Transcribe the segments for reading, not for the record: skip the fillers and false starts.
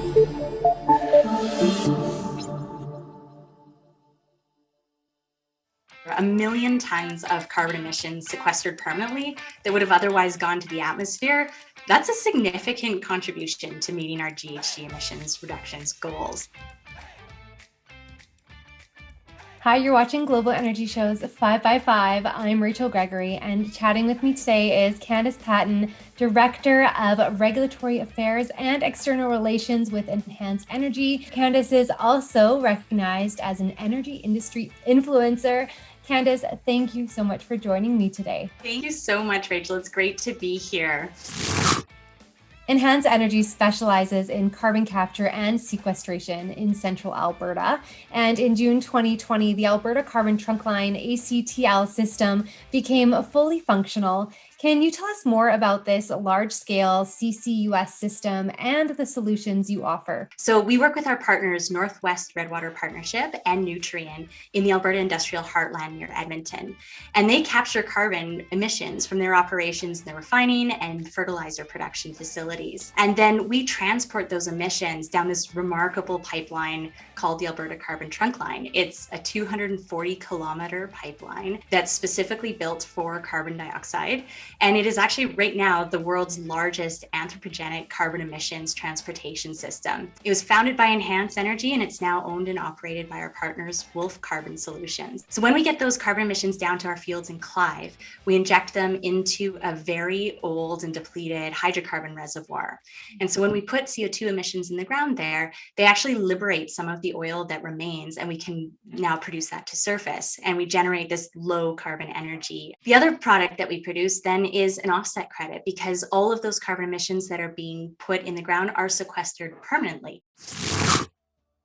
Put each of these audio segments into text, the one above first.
A million tons of carbon emissions sequestered permanently that would have otherwise gone to the atmosphere. That's a significant contribution to meeting our GHG emissions reductions goals. Hi, you're watching Global Energy Show's 5 by 5. I'm Rachel Gregory, and chatting with me today is Candice Paton, Director of Regulatory Affairs and External Relations with Enhance Energy. Candice is also recognized as an energy industry influencer. Candice, thank you so much for joining me today. Thank you so much, Rachel. It's great to be here. Enhance Energy specializes in carbon capture and sequestration in central Alberta. And in June 2020, the Alberta Carbon Trunk Line ACTL system became fully functional. Can you tell us more about this large-scale CCUS system and the solutions you offer? So we work with our partners, Northwest Redwater Partnership and Nutrien, in the Alberta Industrial Heartland near Edmonton. And they capture carbon emissions from their operations in the refining and fertilizer production facilities. And then we transport those emissions down this remarkable pipeline called the Alberta Carbon Trunk Line. It's a 240-kilometer pipeline that's specifically built for carbon dioxide. And it is actually right now the world's largest anthropogenic carbon emissions transportation system. It was founded by Enhance Energy, and it's now owned and operated by our partners, Wolf Carbon Solutions. So when we get those carbon emissions down to our fields in Clive, we inject them into a very old and depleted hydrocarbon reservoir. And so when we put CO2 emissions in the ground there, they actually liberate some of the oil that remains, and we can now produce that to surface, and we generate this low carbon energy. The other product that we produce then is an offset credit, because all of those carbon emissions that are being put in the ground are sequestered permanently.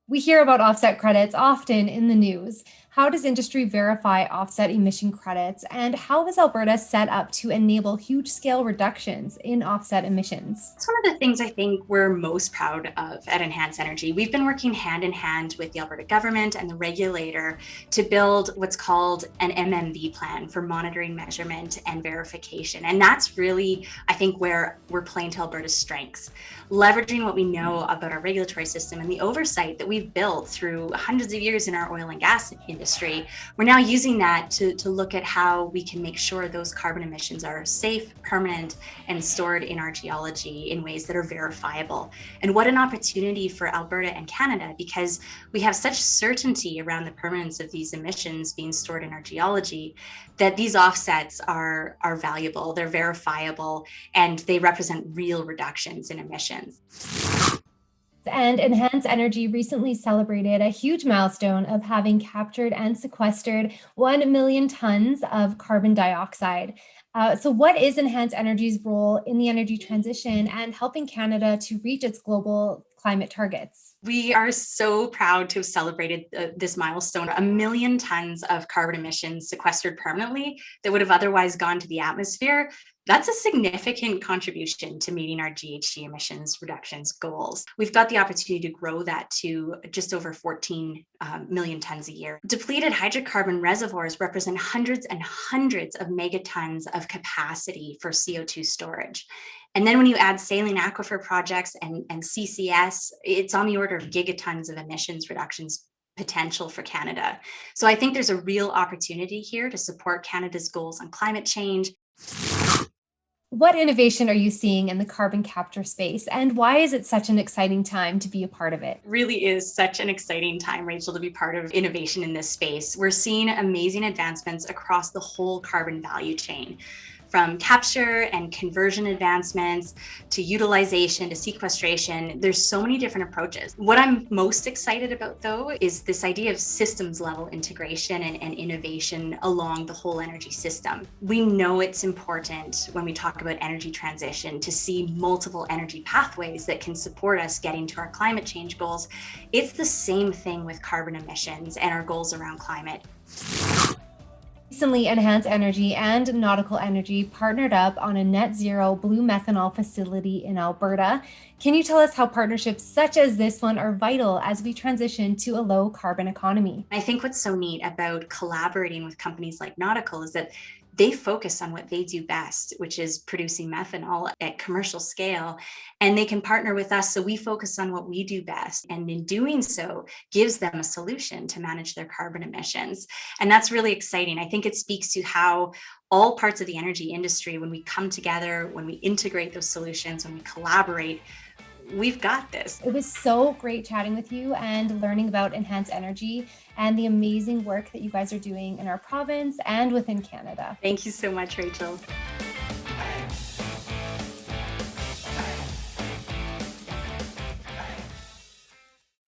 We hear about offset credits often in the news. How does industry verify offset emission credits, and how is Alberta set up to enable huge-scale reductions in offset emissions? It's one of the things I think we're most proud of at Enhance Energy. We've been working hand in hand with the Alberta government and the regulator to build what's called an MMV plan for monitoring, measurement, and verification. And that's really, I think, where we're playing to Alberta's strengths, leveraging what we know about our regulatory system and the oversight that we've built through hundreds of years in our oil and gas industry. We're now using that to look at how we can make sure those carbon emissions are safe, permanent, and stored in our geology in ways that are verifiable. And what an opportunity for Alberta and Canada, because we have such certainty around the permanence of these emissions being stored in our geology, that these offsets are valuable, they're verifiable, and they represent real reductions in emissions. And Enhance Energy recently celebrated a huge milestone of having captured and sequestered 1 million tons of carbon dioxide. So what is Enhance Energy's role in the energy transition and helping Canada to reach its global climate targets? We are so proud to have celebrated this milestone, 1 million tons of carbon emissions sequestered permanently that would have otherwise gone to the atmosphere. That's a significant contribution to meeting our GHG emissions reductions goals. We've got the opportunity to grow that to just over 14 million tons a year. Depleted hydrocarbon reservoirs represent hundreds and hundreds of megatons of capacity for CO2 storage. And then when you add saline aquifer projects and CCS, it's on the order of gigatons of emissions reductions potential for Canada. So I think there's a real opportunity here to support Canada's goals on climate change. What innovation are you seeing in the carbon capture space, and why is it such an exciting time to be a part of it? It really is such an exciting time, Rachel, to be part of innovation in this space. We're seeing amazing advancements across the whole carbon value chain, from capture and conversion advancements to utilization to sequestration. There's so many different approaches. What I'm most excited about, though, is this idea of systems level integration and innovation along the whole energy system. We know it's important when we talk about energy transition to see multiple energy pathways that can support us getting to our climate change goals. It's the same thing with carbon emissions and our goals around climate. Recently, Enhance Energy and Nautical Energy partnered up on a net zero blue methanol facility in Alberta. Can you tell us how partnerships such as this one are vital as we transition to a low carbon economy? I think what's so neat about collaborating with companies like Nautical is that they focus on what they do best, which is producing methanol at commercial scale. And they can partner with us so we focus on what we do best. And in doing so, gives them a solution to manage their carbon emissions. And that's really exciting. I think it speaks to how all parts of the energy industry, when we come together, when we integrate those solutions, when we collaborate, we've got this. It was so great chatting with you and learning about Enhance Energy and the amazing work that you guys are doing in our province and within Canada. Thank you so much, Rachel.